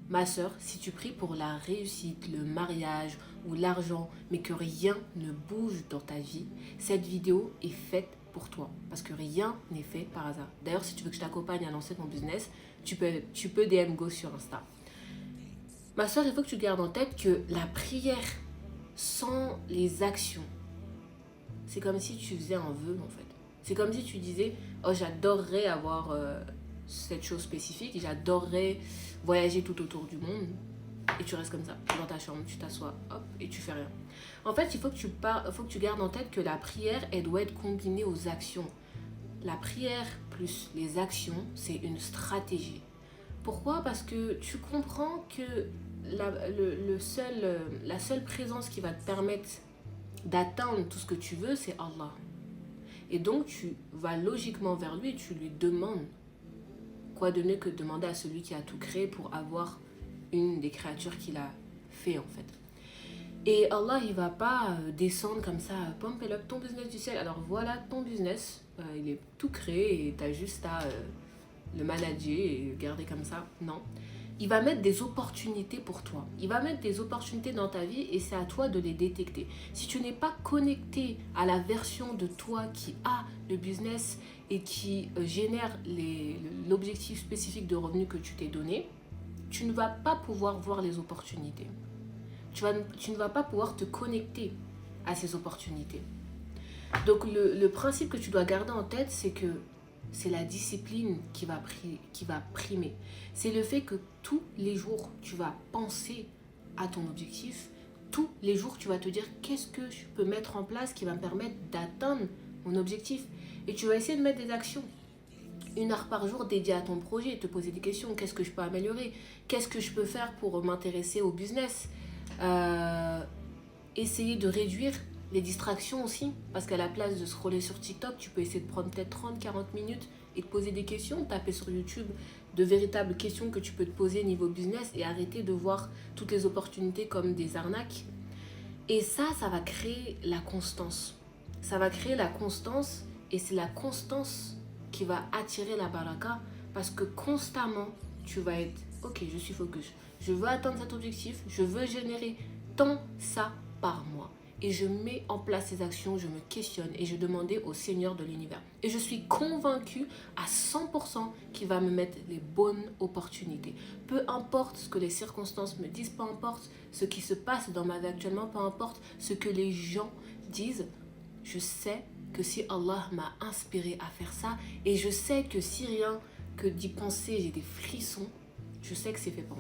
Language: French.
Ma sœur, si tu pries pour la réussite, le mariage ou l'argent, mais que rien ne bouge dans ta vie, cette vidéo est faite pour toi. Parce que rien n'est fait par hasard. D'ailleurs, si tu veux que je t'accompagne à lancer ton business, tu peux DM Go sur Insta. Ma sœur, il faut que tu gardes en tête que la prière sans les actions, c'est comme si tu faisais un vœu en fait. C'est comme si tu disais, oh j'adorerais avoir cette chose spécifique, j'adorerais voyager tout autour du monde. Et tu restes comme ça, dans ta chambre, tu t'assois, hop, et tu fais rien. En fait, faut que tu gardes en tête que la prière, elle doit être combinée aux actions. La prière plus les actions, c'est une stratégie. Pourquoi? Parce que tu comprends que la seule présence qui va te permettre d'atteindre tout ce que tu veux, c'est Allah. Et donc, tu vas logiquement vers lui et tu lui demandes. Quoi de mieux que de demander à celui qui a tout créé pour avoir une des créatures qu'il a fait en fait. Et Allah, il va pas descendre comme ça, pump up ton business du ciel. Alors voilà ton business, il est tout créé et tu as juste à le manager et le garder comme ça. Non. Il va mettre des opportunités pour toi. Il va mettre des opportunités dans ta vie et c'est à toi de les détecter. Si tu n'es pas connecté à la version de toi qui a le business et qui génère l'objectif spécifique de revenus que tu t'es donné, tu ne vas pas pouvoir voir les opportunités. Tu ne vas pas pouvoir te connecter à ces opportunités. Donc le principe que tu dois garder en tête, c'est que c'est la discipline qui va primer. C'est le fait que tous les jours, tu vas penser à ton objectif. Tous les jours, tu vas te dire qu'est-ce que je peux mettre en place qui va me permettre d'atteindre mon objectif. Et tu vas essayer de mettre des actions. 1 heure par jour dédiée à ton projet, te poser des questions. Qu'est-ce que je peux améliorer? Qu'est-ce que je peux faire pour m'intéresser au business? Essayer de réduire les distractions aussi, parce qu'à la place de scroller sur TikTok, tu peux essayer de prendre peut-être 30-40 minutes et te poser des questions, taper sur YouTube de véritables questions que tu peux te poser niveau business et arrêter de voir toutes les opportunités comme des arnaques. Et ça va créer la constance. Ça va créer la constance et c'est la constance qui va attirer la baraka parce que constamment, tu vas être, ok, je suis focus. Je veux atteindre cet objectif, je veux générer tant ça par mois. Et je mets en place ces actions, je me questionne et je demandais au Seigneur de l'univers. Et je suis convaincue à 100% qu'il va me mettre les bonnes opportunités. Peu importe ce que les circonstances me disent, peu importe ce qui se passe dans ma vie actuellement, peu importe ce que les gens disent, je sais que si Allah m'a inspiré à faire ça, et je sais que si rien que d'y penser, j'ai des frissons, je sais que c'est fait pour moi.